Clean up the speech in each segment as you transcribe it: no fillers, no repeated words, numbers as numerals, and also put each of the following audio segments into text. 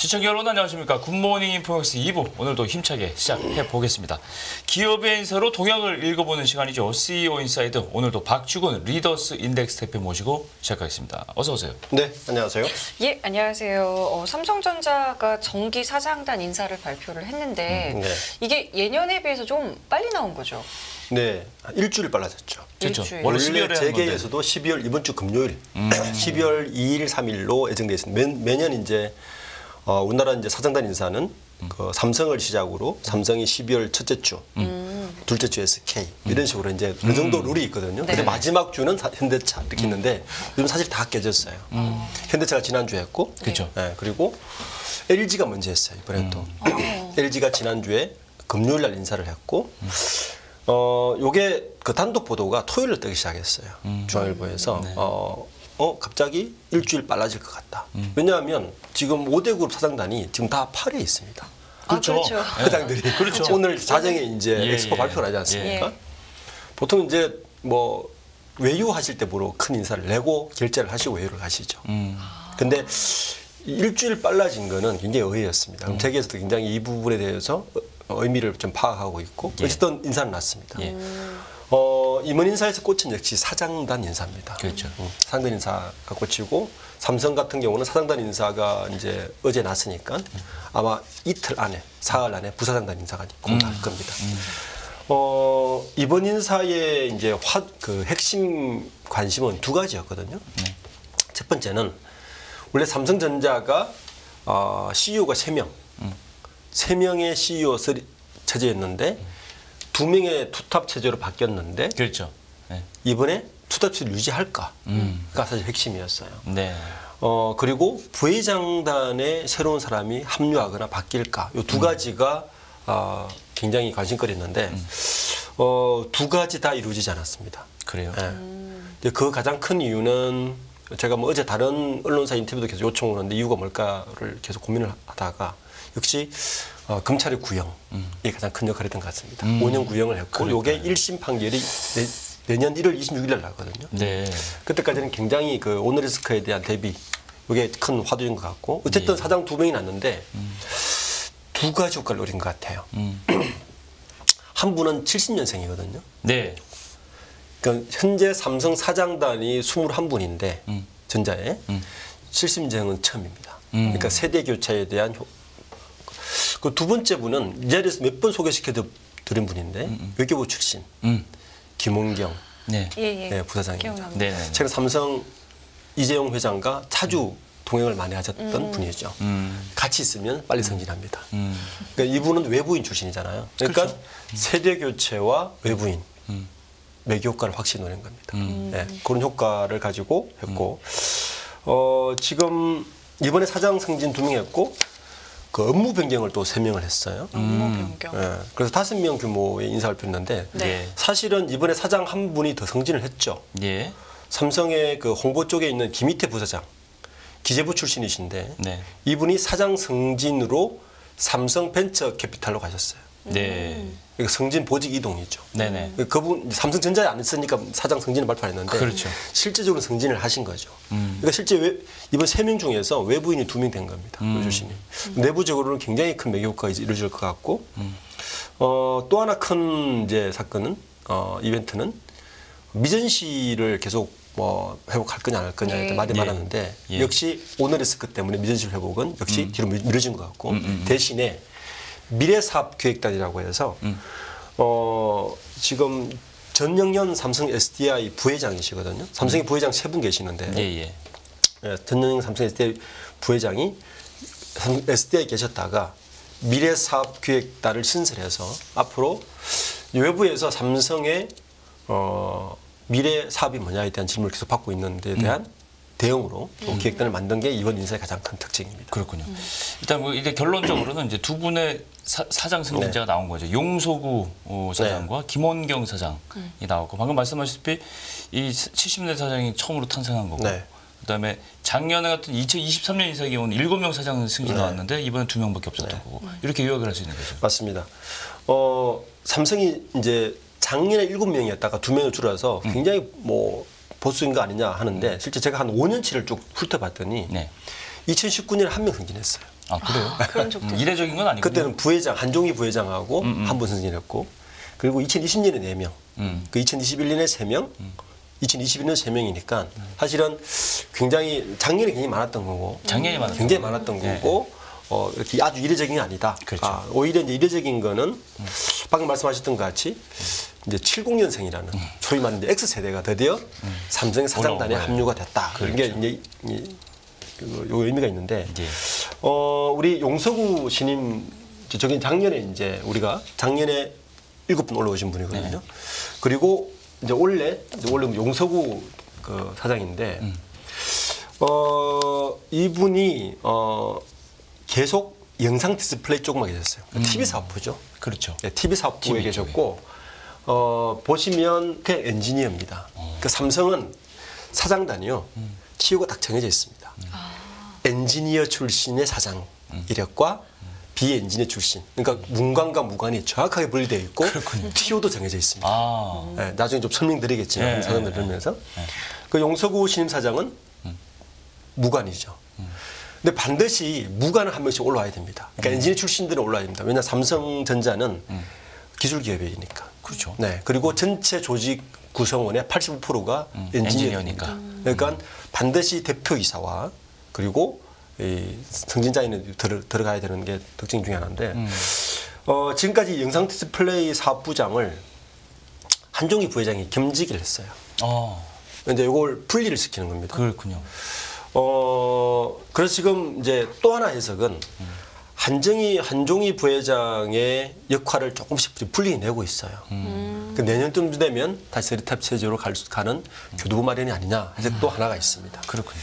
시청자 여러분 안녕하십니까. 굿모닝 인포맥스 2부 오늘도 힘차게 시작해 보겠습니다. 기업의 인사로 동향을 읽어보는 시간이죠. CEO 인사이드 오늘도 박주근 리더스 인덱스 대표 모시고 시작하겠습니다. 어서 오세요. 네, 안녕하세요. 예, 안녕하세요. 삼성전자가 정기 사장단 인사를 발표를 했는데 네. 이게 예년에 비해서 좀 빨리 나온 거죠? 네, 일주일 빨라졌죠. 그렇죠. 일주일. 원래 원래 12월에 재계에서도 12월 이번 주 금요일, 12월 2일, 3일로 예정돼 있습니다. 매년 이제 우리나라 이제 사장단 인사는 그 삼성을 시작으로 삼성이 12월 첫째 주, 둘째 주 SK 이런 식으로 이제 어느 정도 룰이 있거든요. 네. 근데 마지막 주는 현대차 이렇게 있는데 요즘 사실 다 깨졌어요. 현대차가 지난주에 했고, 그렇죠. 네, 그리고 LG가 먼저 했어요 이번에 또. LG가 지난주에 금요일 날 인사를 했고. 요게 그 단독 보도가 토요일에 뜨기 시작했어요. 중앙일보에서. 네. 갑자기 일주일 빨라질 것 같다. 왜냐하면 지금 5대 그룹 사장단이 지금 다 파리에 있습니다. 그렇죠. 그렇죠. 사장들이. 그렇죠. 오늘 자정에 이제 예, 엑스포 예. 발표를 하지 않습니까? 예. 보통 이제 뭐 외유하실 때 보러 큰 인사를 내고 결제를 하시고 외유를 하시죠. 근데 일주일 빨라진 거는 굉장히 의외였습니다. 그럼 재계에서도 굉장히 이 부분에 대해서 의미를 좀 파악하고 있고 예. 어쨌든 인사는 났습니다. 예. 이번 인사에서 꽂힌 역시 사장단 인사입니다. 그렇죠. 사장단 인사가 꽂히고 삼성 같은 경우는 사장단 인사가 이제 어제 났으니까 아마 이틀 안에 사흘 안에 부사장단 인사가 공개할 겁니다. 이번 인사의 이제 그 핵심 관심은 두 가지였거든요. 첫 번째는 원래 삼성전자가 CEO가 3명, 3명의 CEO 체제였는데 2명의 투탑 체제로 바뀌었는데 그렇죠. 네. 이번에 투탑 체제를 유지할까가 사실 핵심이었어요. 네. 그리고 부회장단에 새로운 사람이 합류하거나 바뀔까 이 두 가지가 굉장히 관심거리였는데 두 가지 다 이루어지지 않았습니다. 그래요. 예. 그 가장 큰 이유는 제가 뭐 어제 다른 언론사 인터뷰도 계속 요청을 했는데 이유가 뭘까를 계속 고민을 하다가 역시 검찰의 구형이 가장 큰 역할을 했던 것 같습니다. 5년 구형을 했고 요게 1심 판결이 내년 1월 26일 날 나거든요. 네. 그때까지는 굉장히 그 오너리스크에 대한 대비 이게 큰 화두인 것 같고 어쨌든 예. 사장 2명이 났는데 두 가지 효과를 노린 것 같아요. 한 분은 70년생이거든요. 네. 그러니까 현재 삼성 사장단이 21분인데 전자에 70년생은 처음입니다. 그러니까 세대 교체에 대한 그 두 번째 분은 이 자리에서 몇 번 소개시켜 드린 분인데 외교부 출신 김원경 네. 예, 예. 네, 부사장입니다. 기억납니다. 네. 네. 최근 삼성 이재용 회장과 자주 동행을 많이 하셨던 분이죠. 같이 있으면 빨리 승진합니다. 그러니까 이분은 외부인 출신이잖아요. 그러니까 그렇죠. 세대 교체와 외부인 매교 효과를 확실히 노린 겁니다. 네, 그런 효과를 가지고 했고 지금 이번에 사장 승진 2명 했고 그 업무 변경을 또 3명을 했어요. 업무 변경. 네, 그래서 5명 규모의 인사를 폈는데 네. 사실은 이번에 사장 한 분이 더 승진을 했죠. 예. 삼성의 그 홍보 쪽에 있는 김희태 부사장, 기재부 출신이신데 네. 이분이 사장 승진으로 삼성 벤처 캐피탈로 가셨어요. 네. 이거 승진 보직 이동이죠. 네네. 그분 삼성전자에 안 있으니까 사장 승진을 발표했는데 그렇죠. 실제적으로 승진을 하신 거죠. 그러니까 실제 이번 3명 중에서 외부인이 2명 된 겁니다. 출신이. 내부적으로는 굉장히 큰 매개 효과가 이루어질 것 같고 또 하나 큰 이제 사건은 이벤트는 미전시를 계속 뭐 회복할 거냐 안 할 거냐에 대해 말이 예. 많았는데 예. 역시 오너리스크 때문에 미전시 회복은 역시 뒤로 미뤄진 것 같고 대신에 미래사업기획단이라고 해서 지금 전영현 삼성 SDI 부회장이시거든요. 삼성의 부회장 3분 계시는데 예. 전영현 삼성 SDI 부회장이 SDI 계셨다가 미래사업기획단을 신설해서 앞으로 외부에서 삼성의 미래 사업이 뭐냐에 대한 질문을 계속 받고 있는 데 대한 대응으로 기획단을 만든 게 이번 인사의 가장 큰 특징입니다. 그렇군요. 일단 뭐 이제 결론적으로는 이제 두 분의 사장 승진자가 나온 거죠. 용소구 사장과 김원경 사장이 나왔고 방금 말씀하셨다시피 이 70년 사장이 처음으로 탄생한 거고 네. 그다음에 작년에 같은 2023년 인사 경우는 7명 사장 승진 나왔는데 이번엔 2명밖에 없었던 거고 이렇게 요약을 할 수 있는 거죠. 맞습니다. 삼성이 이제 작년에 7명이었다가 2명을 줄여서 굉장히 뭐 보수인 거 아니냐 하는데 실제 제가 한 5년치를 쭉 훑어봤더니 네. 2019년에 1명 승진했어요. 아 그래요? 그런 적도 있어요. 이례적인 건 아니고. 그때는 부회장 한종희 부회장하고 한 분 승진했고 그리고 2020년에 4명, 그 2021년에 3명, 2021년 3명이니까 사실은 굉장히 작년에 굉장히 많았던 거고 작년에 많았던 굉장히 많았던 거고 이렇게 아주 이례적인 게 아니다. 그렇죠. 오히려 이제 이례적인 거는 방금 말씀하셨던 것 같이 이제 70년생이라는 소위 말하는 X 세대가 드디어 삼성의 사장단에 올라온 합류가 됐다. 그런 게 이제 요 의미가 있는데 예. 우리 용서구 신임 저기 작년에 이제 우리가 작년에 7분 올라오신 분이거든요. 그리고 이제 원래 용서구 그 사장인데 이분이 계속 영상 디스플레이 쪽만 계셨어요. TV 사업부죠. 그렇죠. 네, TV 사업부에 TV 계셨고 보시면 그냥 엔지니어입니다. 그 삼성은 사장단이요. 치유가 딱 정해져 있습니다. 엔지니어 출신의 사장 이력과 비엔지니어 출신. 그러니까 문관과 무관이 정확하게 분리되어 있고 TO도 정해져 있습니다. 아. 네, 나중에 좀 설명드리겠지만 네, 사장들 들으면서 그 용서구 신임 사장은 무관이죠. 근데 반드시 무관은 한 명씩 올라와야 됩니다. 그러니까 엔지니어 출신들은 올라와야 됩니다. 왜냐 삼성전자는 기술 기업이니까. 그렇죠. 네. 그리고 전체 조직 구성원의 85%가 엔지니어니까. 그러니까 반드시 대표이사와 그리고 이 승진자에는 들어가야 되는 게 특징 중에 하나인데 지금까지 영상 디스플레이 사업부장을 한종희 부회장이 겸직을 했어요. 근데 이걸 분리를 시키는 겁니다. 그렇군요. 그래서 지금 이제 또 하나 해석은 한종희 부회장의 역할을 조금씩 분리해내고 있어요. 그 내년쯤 되면 다시 세리탑 체제로 가는 교두보 마련이 아니냐 해석도 하나가 있습니다. 그렇군요.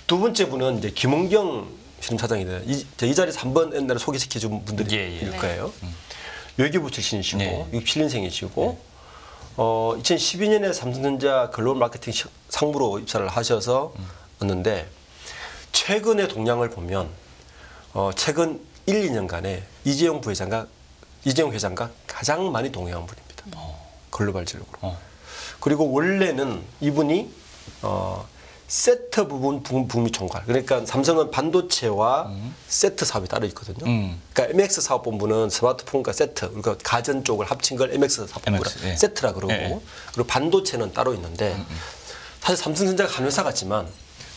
두 번째 분은 이제 김은경 신임사장인데 이 자리에서 한번 옛날에 소개시켜준 분들이 일 거예요. 외교부 출신이시고 네. 67년생이시고 2012년에 삼성전자 글로벌 마케팅 상무로 입사를 하셔서 왔는데 최근의 동향을 보면 최근 1, 2년간에 이재용 회장과 가장 많이 동행한 분입니다. 글로벌적으로. 그리고 원래는 이분이 세트 부분 북미 총괄. 그러니까 삼성은 반도체와 세트 사업이 따로 있거든요. 그러니까 MX 사업본부는 스마트폰과 세트, 그러니까 가전 쪽을 합친 걸 MX 사업본부라 예. 세트라 그러고 그리고 반도체는 따로 있는데 사실 삼성전자가 한 회사 같지만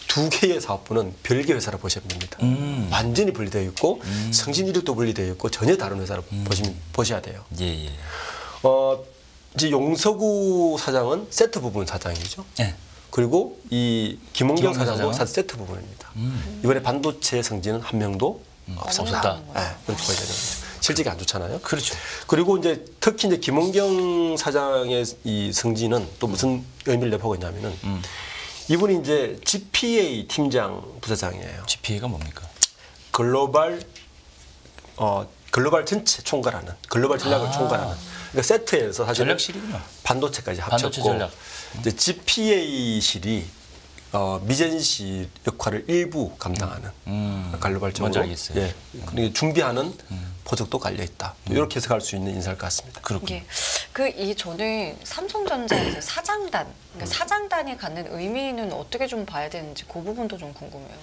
두 개의 사업부는 별개 회사로 보시면 됩니다. 완전히 분리되어 있고 성진 이력도 분리되어 있고 전혀 다른 회사로 보셔야 돼요. 예. 이제 용서구 사장은 세트 부분 사장이죠. 예. 그리고 이 김원경 사장도 사장은? 사실 세트 부분입니다. 이번에 반도체 성진은 한 명도 없었다. 그렇게 보셔야 되는 거죠. 실적이 안 좋잖아요. 그렇죠. 그리고 이제 특히 이제 김원경 사장의 이 승진은 또 무슨 의미를 내포하고 있냐면은 이분이 이제 GPA 팀장 부사장이에요. GPA가 뭡니까? 글로벌 전체 총괄하는 글로벌 전략을 총괄하는. 그러니까 세트에서 사실 전략실이군요. 반도체까지 반도체 합쳤고 전략. 이제 GPA실이 미전시 역할을 일부 감당하는 글로벌적으로 뭔지 알겠어요. 예, 그러니까 준비하는 보직도 깔려 있다. 이렇게 해석할 수 있는 인사일 것 같습니다. 그렇군요. 예. 저는 삼성전자에서 사장단, 그러니까 사장단이 갖는 의미는 어떻게 좀 봐야 되는지 그 부분도 좀 궁금해요.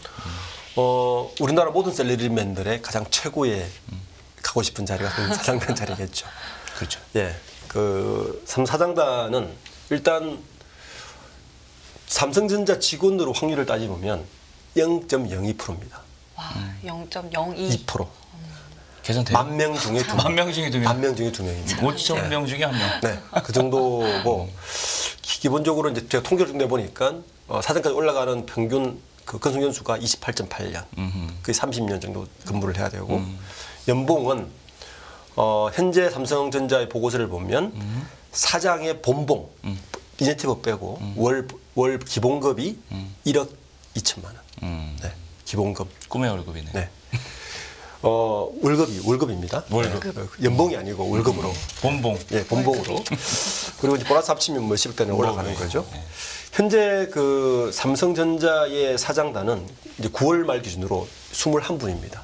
우리나라 모든 셀러리맨들의 가장 최고의 가고 싶은 자리가 사장단 자리겠죠. 그렇죠. 예, 그 사장단은 일단 삼성전자 직원으로 확률을 따지보면 0.02%입니다. 와, 0.02. 2%. 개선돼요. 만 명 중에 두 명. 만 명 중에 두 명. 만 명 중에 두 명입니다. 5천 명 중에 한 명. 네, 그 정도고 기본적으로 이제 제가 통계를 좀 내보니까 사장까지 올라가는 평균 그 근속 연수가 28.8년, 거의 30년 정도 근무를 해야 되고 연봉은 현재 삼성전자의 보고서를 보면 사장의 본봉 인센티브 빼고 월 기본급이 1억 2천만 원. 네, 기본급. 꿈의 월급이네. 네. 월급입니다. 월급. 연봉이 아니고 월급으로. 본봉. 예, 본봉으로. 그리고 이제 보너스 합치면 몇십억 단위 올라가는 거죠. 현재 그 삼성전자의 사장단은 이제 9월 말 기준으로 21분입니다.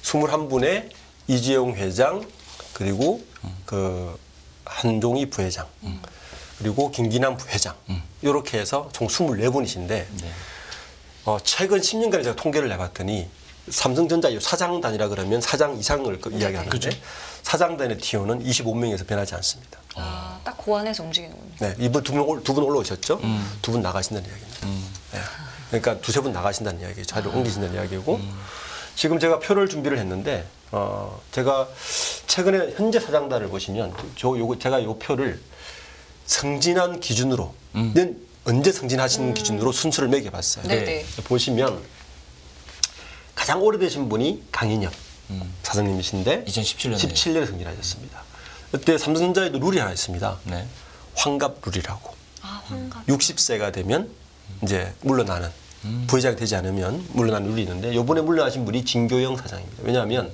21분에 이재용 회장 그리고 그 한종희 부회장 그리고 김기남 부회장 이렇게 해서 총 24분이신데 최근 10년간에 제가 통계를 내봤더니 삼성전자 사장단이라 그러면 사장 이상을 이야기하는데 그렇죠. 사장단의 TO는 25명에서 변하지 않습니다. 딱 그 안에서 움직이는군요. 네, 이번 두 분 올라오셨죠? 두 분 나가신다는 이야기입니다. 네. 그러니까 두세 분 나가신다는 이야기죠. 자리를 옮기신다는 이야기고 지금 제가 표를 준비를 했는데 제가 최근에 현재 사장단을 보시면 제가 요 표를 승진한 기준으로 언제 승진하신 기준으로 순서를 매겨봤어요. 네네. 보시면 가장 오래되신 분이 강인엽 사장님이신데 2017년에 17년에 승진하셨습니다. 그때 삼성전자에도 룰이 하나 있습니다. 네. 환갑 룰이라고. 아, 환갑. 60세가 되면 이제 물러나는 부회장이 되지 않으면 물러나는 룰이 있는데 이번에 물러나신 분이 진교영 사장입니다. 왜냐하면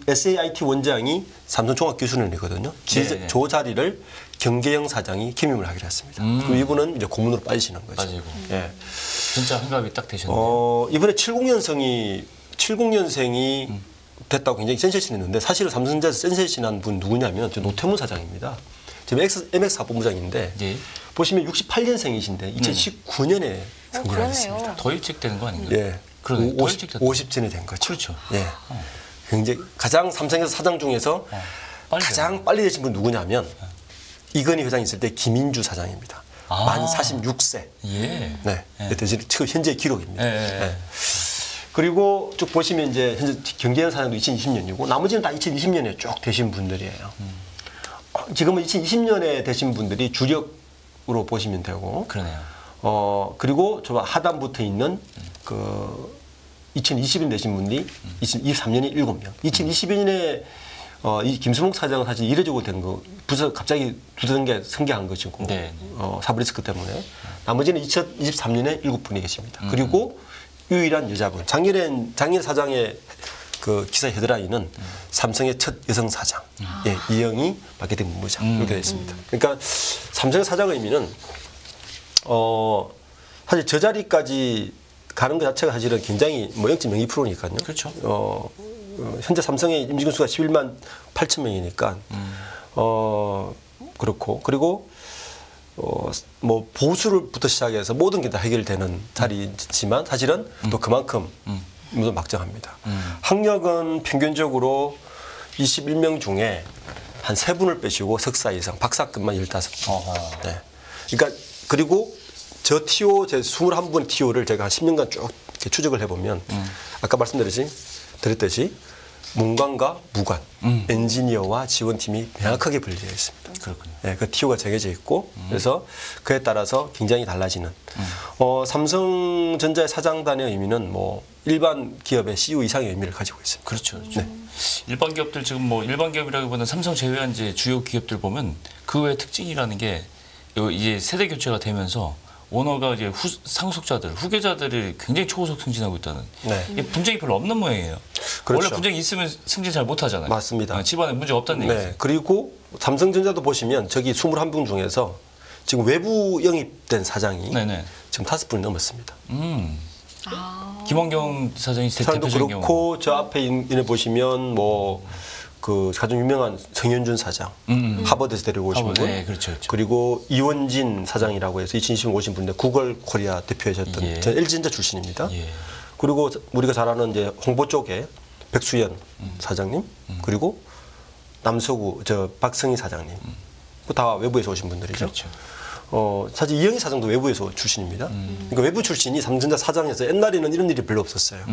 SAIT 원장이 삼성종합 교수님이거든요. 네. 저 자리를 경계영 사장이 겸임을 하기로 했습니다. 그리고 이분은 이제 고문으로 빠지시는 거죠. 빠지고. 예. 진짜 환갑이 딱 되셨네요. 이번에 70년생이 됐다고 굉장히 센세이션했는데 사실은 삼성전자에서 센세이션한 분 누구냐면 저 노태문 사장입니다. 지금 MX 사본부장인데 예. 보시면 68년생이신데 2019년에 승진하셨습니다. 그러네요. 더 일찍 되는 거 아닌가요? 예. 그러네. 더 일찍 됐다. 50전이 된 거죠. 그렇죠. 예. 굉장히 가장 삼성에서 사장 중에서 빨리 가장 빨리 되신 분 누구냐면 이건희 회장이 있을 때 김인주 사장입니다. 아. 만 46세. 예. 네. 대신 현재 기록입니다. 예. 네. 그리고 쭉 보시면 이제 현재 경계현 사장도 2020년이고 나머지는 다 2020년에 쭉 되신 분들이에요. 지금은 2020년에 되신 분들이 주력으로 보시면 되고. 그러네요. 그리고 저 하단부터 있는 그 2020년 되신 분이 2023년에 7명. 2022년에 이 김수목 사장은 사실 이례적으로 된 거, 부서 갑자기 두던 게 승계한 것이고, 네. 사브리스크 때문에. 나머지는 2023년에 7분이 계십니다. 그리고 유일한 여자분, 장일현 사장의 그 기사 헤드라인은 삼성의 첫 여성 사장, 예, 이영희 마케팅 본부장 이렇게 되어 있습니다. 그러니까 삼성의 사장 의미는 사실 저 자리까지 가는 것 자체가 사실은 굉장히 뭐 0.02%니까요. 그렇죠. 현재 삼성의 임직원 수가 11만 8천 명이니까 그렇고 그리고 뭐 보수를부터 시작해서 모든 게 다 해결되는 자리지만 사실은 또 그만큼 막정합니다. 학력은 평균적으로 21명 중에 한 3분을 빼시고 석사 이상, 박사급만 15분. 어허. 네. 그러니까 그리고 저 TO 제 21분 TO를 제가 한 10년간 쭉 이렇게 추적을 해보면 아까 말씀드렸듯이 문관과 무관, 엔지니어와 지원팀이 명확하게 분리되어 있습니다. 그렇군요. 네, 그 TO가 정해져 있고 그래서 그에 따라서 굉장히 달라지는. 삼성전자의 사장단의 의미는 뭐 일반 기업의 CEO 이상의 의미를 가지고 있습니다. 그렇죠. 네. 일반 기업들 지금 뭐 일반 기업이라기보다는 삼성 제외한 이제 주요 기업들 보면 그 외 특징이라는 게 이제 세대 교체가 되면서 오너가 이제 상속자들, 후계자들이 굉장히 초고속 승진하고 있다는. 네. 이게 분쟁이 별로 없는 모양이에요. 그렇죠. 원래 분쟁이 있으면 승진 잘 못하잖아요. 맞습니다. 집안에 문제 없다는 얘기죠. 네. 그리고 삼성전자도 보시면 저기 21분 중에서 지금 외부 영입된 사장이 네네. 지금 5분이 넘었습니다. 김원경 사장이 사장도 대표적인 그렇고 경우. 저 앞에 있는 보시면 뭐 그 가장 유명한 성현준 사장 하버드에서 데려오신 하버드, 분 네, 그렇죠, 그렇죠. 그리고 이원진 사장이라고 해서 2020년 오신 분인데 구글 코리아 대표하셨던 예. 전 LG전자 출신입니다. 예. 그리고 우리가 잘 아는 이제 홍보 쪽에 백수연 사장님 그리고 남서구 박성희 사장님 다 외부에서 오신 분들이죠. 그렇죠. 사실 이영희 사장도 외부에서 출신입니다. 그러니까 외부 출신이 삼성전자 사장에서 옛날에는 이런 일이 별로 없었어요.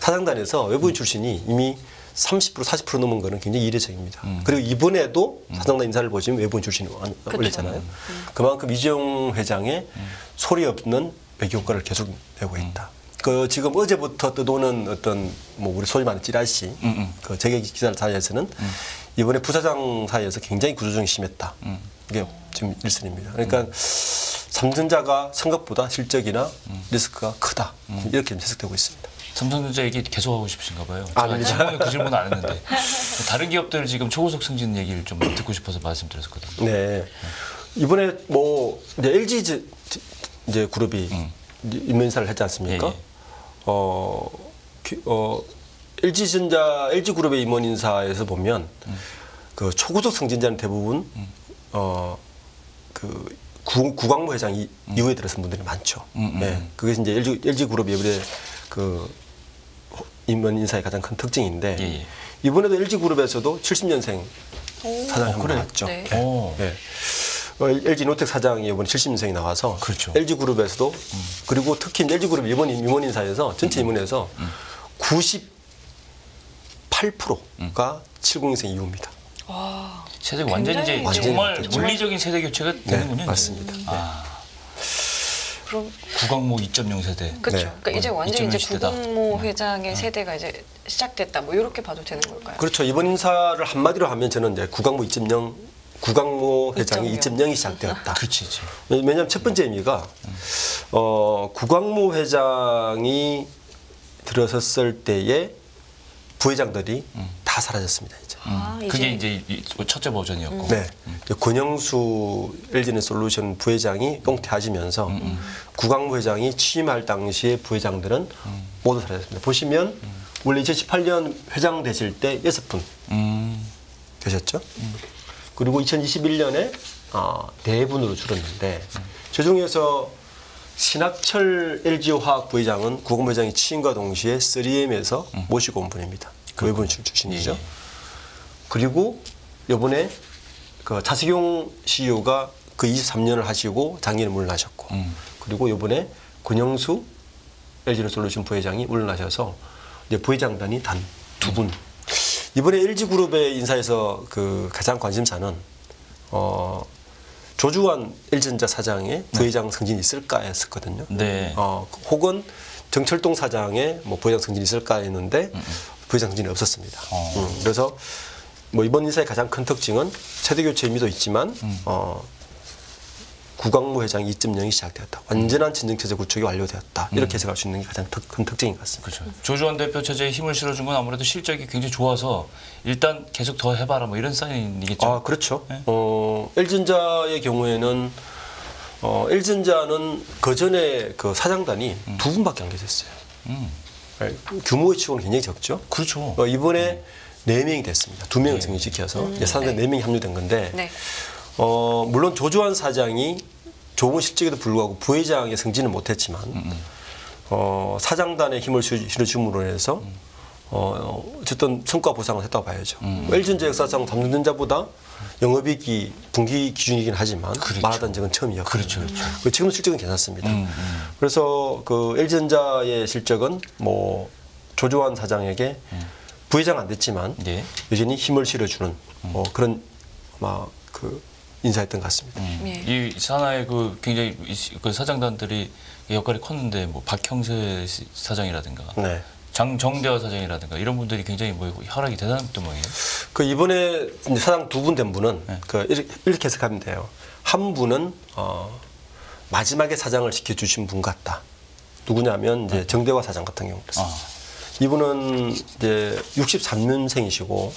사장단에서 외부인 출신이 이미 30% 40% 넘은 거는 굉장히 이례적입니다. 그리고 이번에도 사장단 인사를 보시면 외부인 출신이 올렸잖아요. 그만큼 이재용 회장의 소리 없는 외교효과를 계속 내고 있다. 그 지금 어제부터 떠도는 어떤 뭐 우리 소위 말하는 찌라시 그 재계 기자 사이에서는 이번에 부사장 사이에서 굉장히 구조조정이 심했다. 이게 지금 일선입니다. 그러니까 삼성전자가 생각보다 실적이나 리스크가 크다. 이렇게 해석되고 있습니다. 삼성전자 얘기 계속 하고 싶으신가 봐요. 아닙니다. 제가 그 질문은 안 했는데 다른 기업들 지금 초고속 승진 얘기를 좀 듣고 싶어서 말씀드렸거든요. 네. 이번에 뭐 이제 LG 이제 그룹이 임원 인사를 했지 않습니까? 예, LG전자 LG 그룹의 임원 인사에서 보면 그 초고속 승진자는 대부분 그 구광모 회장 이후에 들어선 분들이 많죠. 네. 그게 이제 LG 그룹이 이번에 그 임원 인사의 가장 큰 특징인데 예. 이번에도 LG그룹에서도 70년생 사장이 한분 그래요? 나왔죠. 네. 오. 네. LG노텍 사장이 이번에 70년생이 나와서 그렇죠. LG그룹에서도 그리고 특히 LG그룹 임원 인사에서 전체 임원에서 98%가 70년생 이후입니다. 와. 세대 완전히 이제 굉장히 정말 이제 물리적인 세대 교체가 되는군요. 네, 맞습니다. 그럼 구광모 2.0 세대. 그렇죠. 네. 그러니까 이제 완전히 이제 2.0 시대다. 구광모 회장의 세대가 이제 시작됐다. 뭐 이렇게 봐도 되는 걸까요? 그렇죠. 이번 인사를 한마디로 하면 저는 이제 구광모 회장이 2.0이 시작되었다. 그렇지. 왜냐하면 첫 번째 의미가 구광모 회장이 들어섰을 때에 부회장들이 다 사라졌습니다. 이제. 그게 이제 첫째 버전이었고. 네. 권영수 LG에너지솔루션 부회장이 똥퇴하시면서 구광모 회장이 취임할 당시에 부회장들은 모두 사라졌습니다. 보시면 원래 2018년 회장 되실 때 6분 되셨죠. 그리고 2021년에 대분으로 줄었는데 저중에서 신학철 LG화학 부회장은 구광모 회장이 취임과 동시에 3M에서 모시고 온 분입니다. 그 외분 출신이죠. 예. 그리고 이번에 그 차석용 CEO가 그 23년을 하시고 작년에 물러나셨고 그리고 이번에 권영수 LG에너지솔루션 부회장이 물러나셔서 이제 부회장단이 단 2분. 이번에 LG그룹의 인사에서 그 가장 관심사는 조주환 LG전자 사장의 부회장 승진이 있을까 했었거든요. 네. 혹은 정철동 사장의 뭐 부회장 승진이 있을까 했는데 부회장 승진이 없었습니다. 그래서 뭐 이번 인사의 가장 큰 특징은 세대 교체 의미도 있지만 구광모 회장 2.0이 시작되었다. 완전한 진정체제 구축이 완료되었다. 이렇게 해석할 수 있는 게 가장 큰 특징인 것 같습니다. 그렇죠. 조주환 대표 체제에 힘을 실어준 건 아무래도 실적이 굉장히 좋아서 일단 계속 더 해봐라 뭐 이런 사인이겠죠. 그렇죠. 네. LG전자의 경우에는 LG전자는 그 전에 그 사장단이 2분밖에 안 계셨어요. 규모의 치고는 굉장히 적죠. 그렇죠. 이번에 4명이 됐습니다. 2명을 승진시켜서 이제 사장단 4명이 합류된 건데 네. 물론 조주환 사장이 좋은 실적에도 불구하고 부회장에 승진은 못했지만 사장단의 힘을 실어줌으로 해서 어쨌든 성과 보상을 했다고 봐야죠. LG전자 역사상 삼성전자보다 영업이익이 분기 기준이긴 하지만 많았던 적은 처음이었거든요. 그렇죠. 지금 실적은 괜찮습니다. 그래서 그 LG전자의 실적은 뭐 조주환 사장에게 부회장 안 됐지만 네. 여전히 힘을 실어주는 그런 아마 그 인사였던 것 같습니다. 이 산하의 그 굉장히 그 사장단들이 역할이 컸는데 뭐 박형세 사장이라든가 네. 정대화 사장이라든가 이런 분들이 굉장히 뭐 혈압이 대단했던 모양이에요. 그 이번에 이제 사장 2분 된 분은 그 이렇게 해석하면 돼요. 한 분은 마지막에 사장을 시켜주신 분 같다. 누구냐면 이제 정대화 사장 같은 경우 그렇습니다. 이분은 이제 63년생이시고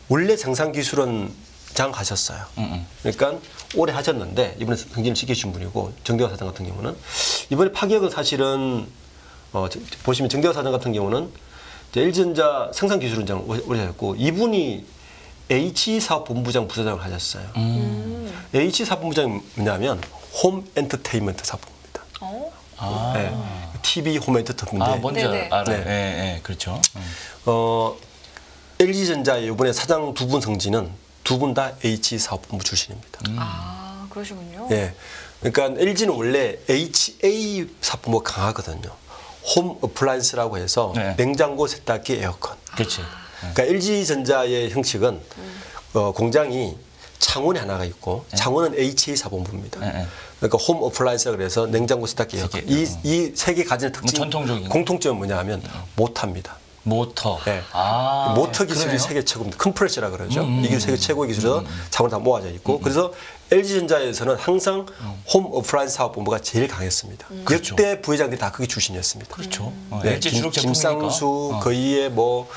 원래 생산기술은 장 가셨어요. 그러니까 오래 하셨는데 이번에 승진을 시키신 분이고 정대화 사장 같은 경우는 이번에 파격은 사실은 보시면 정대화 사장 같은 경우는 LG전자 생산기술원장 오래 하셨고 이분이 H사업본부장 부사장을 하셨어요. H사업본부장이 뭐냐면 홈 엔터테인먼트 사업부입니다. 네. TV 홈 엔터테인먼트. 뭔지 네네. 알아요. 네. 네, 그렇죠. LG전자의 이번에 사장 2분 승진은 2분 다 H사업본부 출신입니다. 그러시군요. 예. 그러니까 LG는 원래 HA 사업본부가 강하거든요. 홈 어플라이언스라고 해서 네. 냉장고, 세탁기, 에어컨. 그렇지. 그러니까 LG전자의 형식은 공장이 창원에 하나가 있고 창원은 HA 사본부입니다. 그러니까 홈 어플라이언스라 그래서 냉장고, 세탁기, 에어컨. 이 세 개 가진 특징, 전통적인 공통점은 뭐냐면 못합니다. 모터. 네. 아, 모터 기술이 그러네요. 세계 최고입니다. 컴프레셔라 그러죠. 이 기술 세계 최고의 기술에서 자원 다 모아져 있고 그래서 LG전자에서는 항상 홈 어플라이언스 사업본부가 제일 강했습니다. 그렇죠. 역대 부회장들이 다 그게 출신이었습니다. 그렇죠. 네, LG 주력 제품이니까. 김상수, 거의의 뭐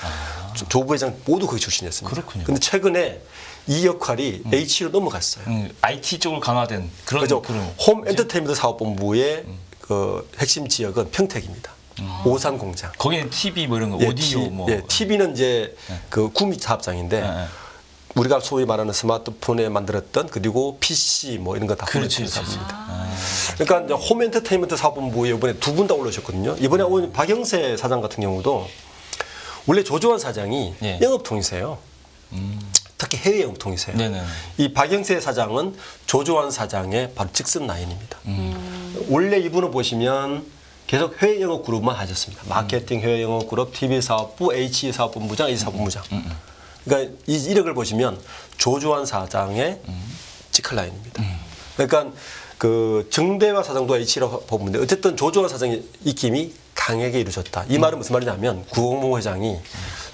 조 부회장 모두 거기 출신이었습니다. 그렇군요. 근데 최근에 이 역할이 H로 넘어갔어요. IT 쪽으로 강화된 그런 그죠? 그런 홈 엔터테인먼트 사업본부의 그 핵심 지역은 평택입니다. 오산 공장. 거기는 TV 뭐 이런 거 오디오 뭐 TV는 이제 그 구미 사업장인데 우리가 소위 말하는 스마트폰에 만들었던 그리고 PC 뭐 이런 거 다 그렇지, 보내주는 사업입니다. 그러니까 이제 홈 엔터테인먼트 사업본부에 이번에 두 분 다 올라오셨거든요. 이번에 온 박영세 사장 같은 경우도 원래 조조환 사장이 예. 영업통이세요. 특히 해외 영업통이세요. 네네. 이 박영세 사장은 조조환 사장의 바로 직선 라인입니다. 원래 이분을 보시면 계속 해외 영업 그룹만 하셨습니다. 마케팅 해외 영업 그룹, TV 사업부, H 사업본부장, A 사업본부장. 그러니까 이 이력을 보시면 조조환 사장의 직할 라인입니다. 그러니까 그 정대화 사장도 H라고 보는데 어쨌든 조조환 사장의 입김이 강하게 이루어졌다. 이 말은 무슨 말이냐면 구홍모 회장이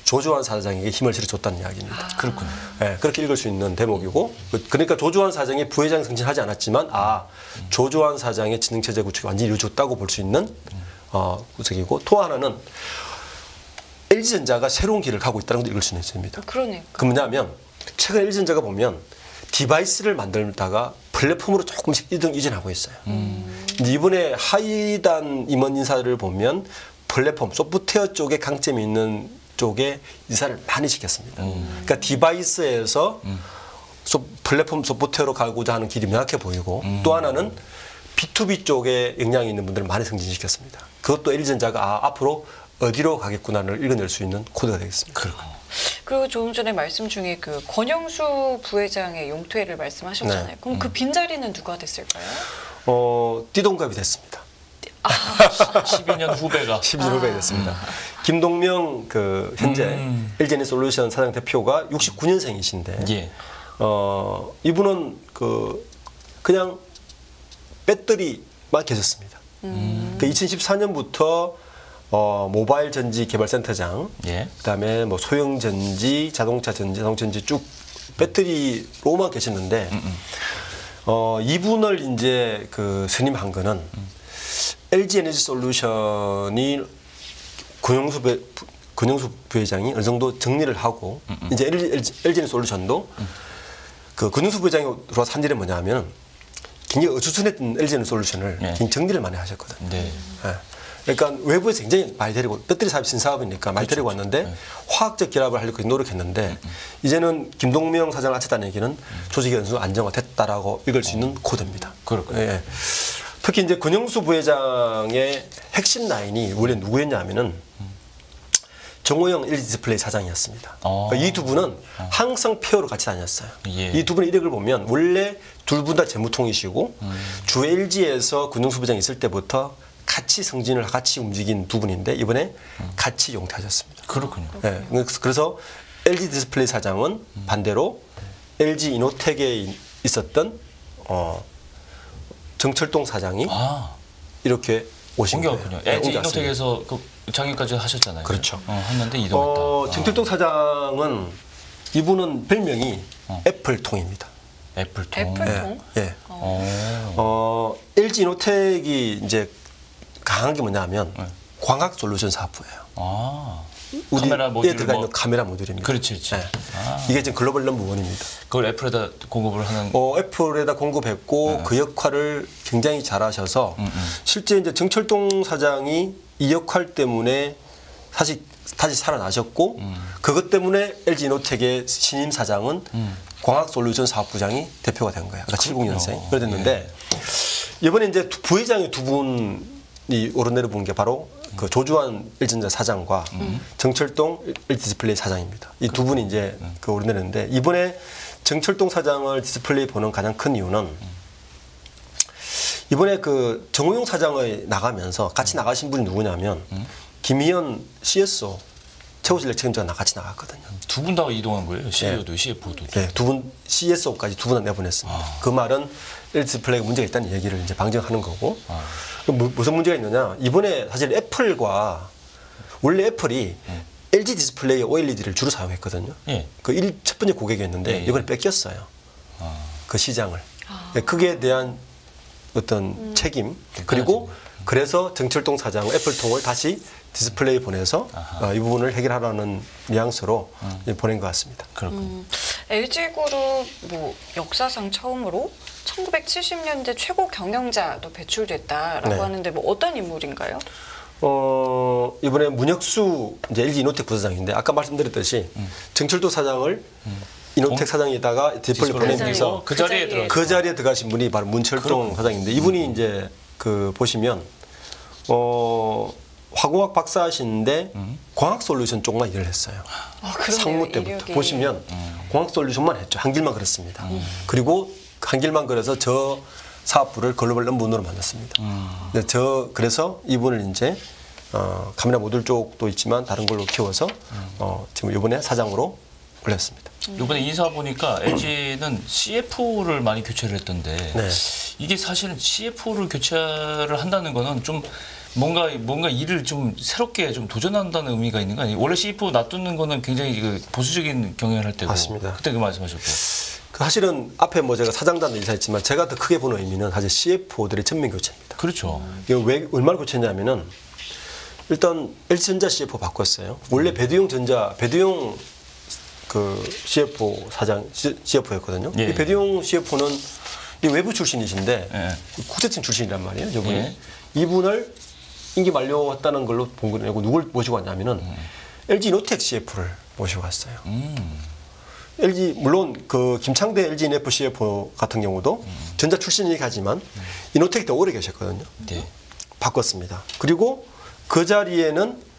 조조환 사장에게 힘을 실어줬다는 이야기입니다. 그렇군요. 네, 그렇게 읽을 수 있는 대목이고 그러니까 조조환 사장이 부회장 승진하지 않았지만 조조환 사장의 지능체제 구축이 완전히 이루어졌다고 볼 수 있는 구석이고 또 하나는 LG전자가 새로운 길을 가고 있다는 것도 읽을 수 있습니다. 그러니까. 그 뭐냐면 최근 LG전자가 보면 디바이스를 만들다가 플랫폼으로 조금씩 이전하고 있어요. 근데 이번에 하이단 임원 인사를 보면 플랫폼, 소프트웨어 쪽에 강점이 있는 쪽에 인사를 많이 시켰습니다. 그러니까 디바이스에서 플랫폼 소프트웨어로 가고자 하는 길이 명확해 보이고 또 하나는 B2B 쪽에 역량이 있는 분들을 많이 승진시켰습니다. 그것도 LG전자가 앞으로 어디로 가겠구나를 읽어낼 수 있는 코드가 되겠습니다. 그렇군요. 그리고 조금 전에 말씀 중에 그 권영수 부회장의 용퇴를 말씀하셨잖아요. 네. 그럼 그 빈자리는 누가 됐을까요? 띠동갑이 됐습니다. 12년 후배가. 12년 후배가 됐습니다. 김동명 그 현재 LG에너지솔루션 사장 대표가 69년생이신데 예. 이분은 그냥 배터리만 계셨습니다. 그 2014년부터 모바일 전지 개발센터장, 예. 그다음에 뭐 소형 전지, 자동차 전지 쭉 배터리로만 계셨는데 이분을 이제 그 선임한 거는 LG 에너지 솔루션이 권영수 부회장이 어느 정도 정리를 하고 이제 LG 에너지 솔루션도 그 권영수 부회장이 들어와서 한 일이 뭐냐면 굉장히 어수선했던 LG 에너지 솔루션을 네. 굉장히 정리를 많이 하셨거든요. 네. 예. 그러니까 외부에서 굉장히 많이 데리고 배터리 사업이 신사업이니까 많이 데리고 왔는데 네. 화학적 결합을 하려고 노력했는데 이제는 김동명 사장을 아치다는 얘기는 조직의 연수 안정화됐다라고 읽을 수 있는 코드입니다. 그렇군요. 예. 특히 이제 권영수 부회장의 핵심 라인이 원래 누구였냐면은 정호영 LG 디스플레이 사장이었습니다. 그러니까 이 두 분은 항상 페어로 같이 다녔어요. 예. 이 두 분의 이력을 보면 원래 둘 분 다 재무통이시고 주 LG에서 권영수 부회장이 있을 때부터 같이 승진을 같이 움직인 두 분인데 이번에 같이 용퇴하셨습니다. 그렇군요. 네, 그래서 LG 디스플레이 사장은 반대로 LG 이노텍에 있었던 정철동 사장이 이렇게 오신 거예요. 옮겨왔군요. 네, LG 옮겨왔습니다. 이노텍에서 그 장애까지 하셨잖아요. 그렇죠. 했는데 이동했다. 정철동 사장은 이분은 별명이 애플통입니다. 애플통. 애플통? 예. LG 이노텍이 이제 강한 게 뭐냐면 광학 솔루션 사업부예요. 카메라 모듈 들어가 있는 카메라 모듈입니다. 그렇지. 네. 이게 지금 글로벌 넘버 원입니다. 그걸 애플에다 공급을 하는. 애플에다 공급했고 그 역할을 굉장히 잘하셔서 실제 이제 정철동 사장이 이 역할 때문에 사실 다시 살아나셨고 그것 때문에 LG 이노텍의 신임 사장은 광학 솔루션 사업부장이 대표가 된 거예요. 그러니까 70년생. 그래 됐는데 이번에 이제 부회장이 두 분이 오르내려 본 게 바로 그 조주환 LG전자 사장과 정철동 LG 디스플레이 사장입니다. 이 두 분이 이제 그 오르내렸는데 이번에 정철동 사장을 디스플레이 보는 가장 큰 이유는 이번에 그 정우용 사장을 나가면서 같이 나가신 분이 누구냐면 김희연 CSO 최고전력 책임자가 같이 나갔거든요. 두 분 다 이동한 거예요. CEO도 CFO도. 네, 두 분 CSO까지 두 분 다 내보냈습니다. 그 말은 LG 디스플레이가 문제가 있다는 얘기를 이제 방증하는 거고. 무슨 문제가 있느냐? 이번에 사실 애플과 원래 애플이 LG 디스플레이 OLED를 주로 사용했거든요. 예. 그 첫 번째 고객이었는데 예. 이번에 뺏겼어요. 그 시장을. 그게 대한 어떤 책임 그리고 그래서 정철동 사장 애플통을 다시 디스플레이 보내서 이 부분을 해결하라는 뉘앙스로 보낸 것 같습니다. 그렇군요. LG그룹 뭐 역사상 처음으로 1970년대 최고 경영자도 배출됐다라고 네. 하는데 뭐 어떤 인물인가요? 이번에 문혁수 이제 LG 이노텍 부사장인데 아까 말씀드렸듯이 정철도 사장을 이노텍 사장에다가 디스플레이 보내면서 그 자리에 들어. 그 자리에 들어가신 분이 바로 문철동 사장인데 이분이 이제 그 보시면 화공학 박사하시는데 광학 솔루션 쪽만 일을 했어요. 그러네요. 상무 때부터 이력이. 보시면 광학 솔루션만 했죠. 한 길만 그렸습니다. 그리고 한 길만 그려서 저 사업부를 글로벌 넘버원으로 만났습니다. 네, 그래서 이분을 이제 카메라 모듈 쪽도 있지만 다른 걸로 키워서 지금 이번에 사장으로 올렸습니다. 이번에 인사 보니까 LG는 CF를 많이 교체를 했던데 네. 이게 사실은 CF를 교체를 한다는 거는 좀 뭔가 일을 좀 새롭게 좀 도전한다는 의미가 있는 거 아니에요? 원래 CF 놔두는 거는 굉장히 그 보수적인 경영을 할 때고 맞습니다. 그때 그 말씀하셨고 사실은 앞에 뭐 제가 사장단도 인사했지만 제가 더 크게 보는 의미는 사실 CFO들의 전면 교체입니다. 그렇죠. 이거 왜 얼마나 교체했냐면은 일단 LG전자 CFO 바꿨어요. 원래 배두용 그 CFO 사장 CFO였거든요. 예. 이 배두용 CFO는 이 외부 출신이신데 예. 국세청 출신이란 말이에요. 저분이 예. 이분을 임기 만료했다는 걸로 본 거고 누굴 모시고 왔냐면은 LG 이노텍 CFO를 모시고 왔어요. LG 물론 그 김창대 LG 이노텍 CFO 같은 경우도 전자 출신이긴 하지만 이노텍 때 오래 계셨거든요. 네. 바꿨습니다. 그리고 그 자리에는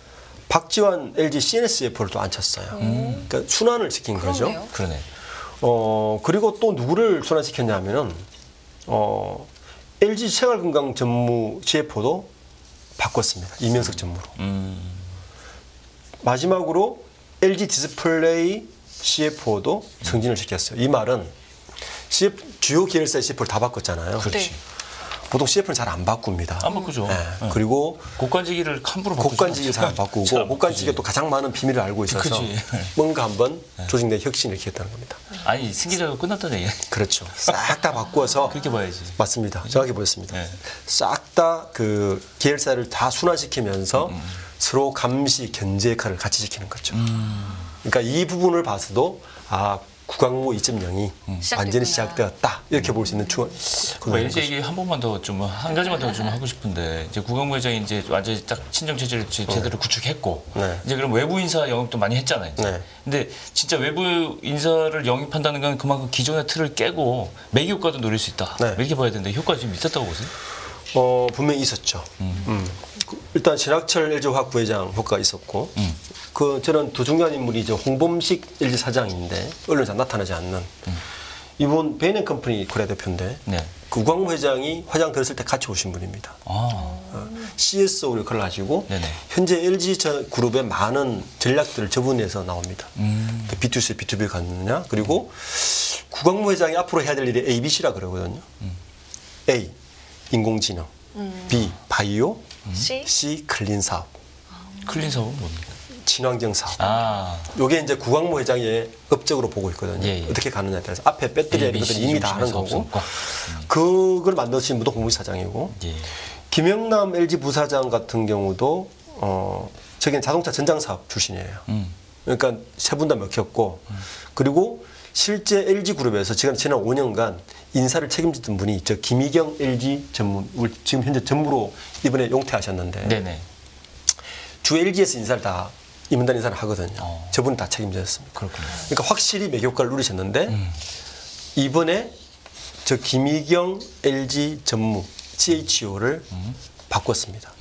박지환 LG CNS CFO를 또 앉혔어요. 그러니까 순환을 시킨 거죠. 그러네요. 그러네. 그리고 또 누구를 순환시켰냐면은 LG 생활건강 전무 CFO도 바꿨습니다. 이면석 전무로. 마지막으로 LG 디스플레이 CFO도 승진을 시켰어요. 이 말은 주요 계열사의 CFO를 다 바꿨잖아요. 그렇지. 네. 보통 CF는 잘 안 바꿉니다. 안 바꾸죠. 네. 네. 그리고 곡간지기를 함부로 바꾸지 곡간지기 잘 안 바꾸고 곡간지기가 또 가장 많은 비밀을 알고 있어서 그치. 뭔가 한번 조직 내 혁신을 일으켰다는 겁니다. 아니 승기자가 끝났다는 얘기. 그렇죠. 싹 다 바꾸어서 그렇게 봐야지. 맞습니다. 정확히 보였습니다. 네. 싹 다 그 계열사를 다 순환시키면서 서로 감시 견제 역할을 같이 지키는 거죠. 그러니까 이 부분을 봐서도 국강무 2.0이 완전히 시작되었다 이렇게 볼 수 있는 LG 얘기 한 번만 더 좀 한 가지만 더 좀 하고 싶은데 이제 구강무 회장이 이제 완전히 딱 친정 체제를 제대로 구축했고 네. 이제 그럼 외부 인사 영입도 많이 했잖아요. 이제. 네. 근데 진짜 외부 인사를 영입한다는 건 그만큼 기존의 틀을 깨고 매기 효과도 노릴 수 있다. 네. 이렇게 봐야 되는데 효과 좀 있었다고 보세요? 분명히 있었죠. 일단 신학철 LG화학 부회장 효과가 있었고, 저는 더 중요한 인물이 홍범식 LG 사장인데 언론에 잘 나타나지 않는 이분 베이넨컴퍼니 거래 대표인데 네. 구광무 회장이 화장 들었을 때 같이 오신 분입니다. CSO 역할을 하시고 네네. 현재 LG 그룹의 많은 전략들을 저분에서 나옵니다. B2C, B2B 갔느냐 그리고 구광무 회장이 앞으로 해야 될 일이 ABC라 그러거든요. A 인공지능, B 바이오, C 클린 사업, 클린 사업은 뭡니까? 친환경 사업. 요게 이제 구광무 회장의 업적으로 보고 있거든요. 예. 어떻게 가느냐에 따라서 앞에 배터리 이런 것들은 이미 다 하는 거고 그걸 만드신 분도 홍무식 사장이고 예. 김영남 LG 부사장 같은 경우도 저기는 자동차 전장 사업 출신이에요. 그러니까 세 분 다 먹혔고 그리고 실제 LG 그룹에서 지난 5년간 인사를 책임졌던 분이 김희경 LG 전무 지금 현재 전무로 이번에 용퇴하셨는데 네네. 주 LG에서 인사를 다 임원단 인사를 하거든요. 저분은 다 책임졌습니다. 그렇군요. 그러니까 확실히 매교과를 누리셨는데 이번에 김희경 LG 전무 CHO를 바꿨습니다.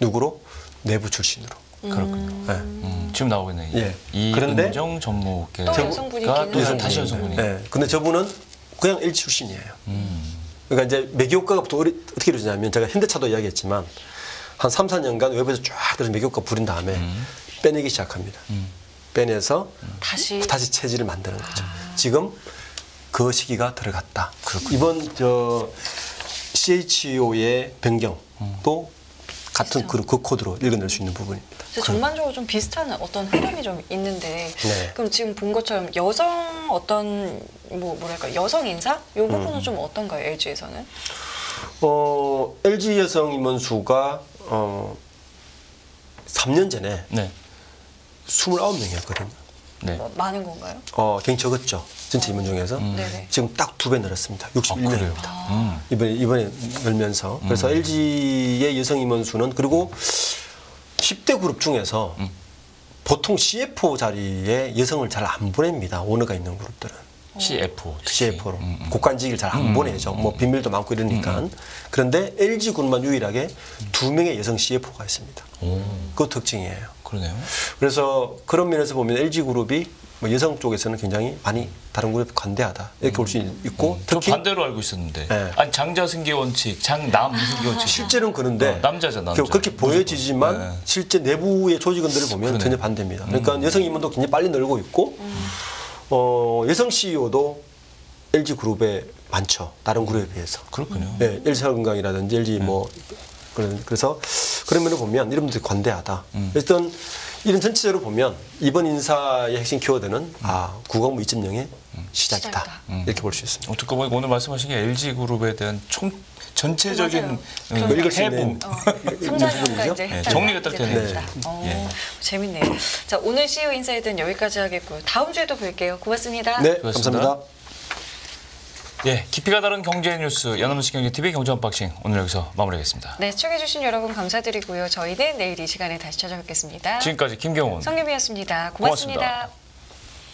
누구로? 내부 출신으로. 그렇군요. 네. 지금 나오고 있는 예. 이은정 전무께서 또 여성분이기는 또 다시 여성분이. 네. 근데 저분은 그냥 LG 출신이에요. 그러니까 이제 매교과가 어떻게 이루어지냐면 제가 현대차도 이야기했지만 한 3, 4년간 외부에서 쫙 들어서 매교과 부린 다음에 빼내기 시작합니다. 빼내서 다시 체질을 만드는 거죠. 지금 그 시기가 들어갔다. 이번 CHO의 변경도 같은 그 코드로 읽어낼 수 있는 부분입니다. 전반적으로 좀 비슷한 어떤 흐름이 좀 있는데 네. 그럼 지금 본 것처럼 여성 어떤 뭐랄까 여성 인사 이 부분은 좀 어떤가요 LG에서는? LG 여성 임원수가 3년 전에 네. 29명이었거든요. 네. 많은 건가요? 굉장히 적었죠. 전체 임원 중에서. 네네. 지금 딱 2배 늘었습니다. 61명입니다. 아. 이번에 늘면서. 그래서 LG의 여성 임원 수는 그리고 10대 그룹 중에서 보통 CFO 자리에 여성을 잘 안 보냅니다. 오너가 있는 그룹들은. CFO. 특히. CFO로 고관직을 잘 안 보내죠. 뭐 비밀도 많고 이러니까. 그런데 LG 그룹만 유일하게 2명의 여성 CFO가 있습니다. 그 특징이에요. 그러네요. 그래서 그런 면에서 보면 LG 그룹이 뭐 여성 쪽에서는 굉장히 많이 다른 그룹에 관대하다 이렇게 볼 수 있고 저 특히 반대로 알고 있었는데. 네. 아니 장자 승계 원칙, 장남 승계 원칙. 실제로는 그런데 남자죠, 남자. 그렇게 보여지지만 네. 실제 내부의 조직원들을 보면 그러네. 전혀 반대입니다. 그러니까 여성 임원도 굉장히 빨리 늘고 있고 여성 CEO도 LG 그룹에 많죠. 다른 그룹에 비해서. 그렇군요. 네, LG화학건강이라든지 LG 뭐 그래서 그런 면을 보면 이런 분들이 관대하다. 일단 이런 전체적으로 보면 이번 인사의 핵심 키워드는 국가부 2.0의 시작이다. 시작이다. 이렇게 볼 수 있습니다. 듣고 보니까 오늘 말씀하신 게 LG 그룹에 대한 전체적인 맞아요. 뭐 읽을 수 해부. 있는 성장형과 부분이죠? 이제 네, 했다가 정리가 딱 이제 되네요. 됩니다. 네. 재밌네요. 자, 오늘 CEO 인사이드는 여기까지 하겠고요. 다음 주에도 뵐게요. 고맙습니다. 네, 고맙습니다. 감사합니다. 예, 깊이가 다른 경제 뉴스 연합뉴스 경제TV 경제 언박싱 오늘 여기서 마무리하겠습니다. 네, 시청해주신 여러분 감사드리고요. 저희는 내일 이 시간에 다시 찾아뵙겠습니다. 지금까지 김경훈 성유미였습니다. 고맙습니다. 고맙습니다.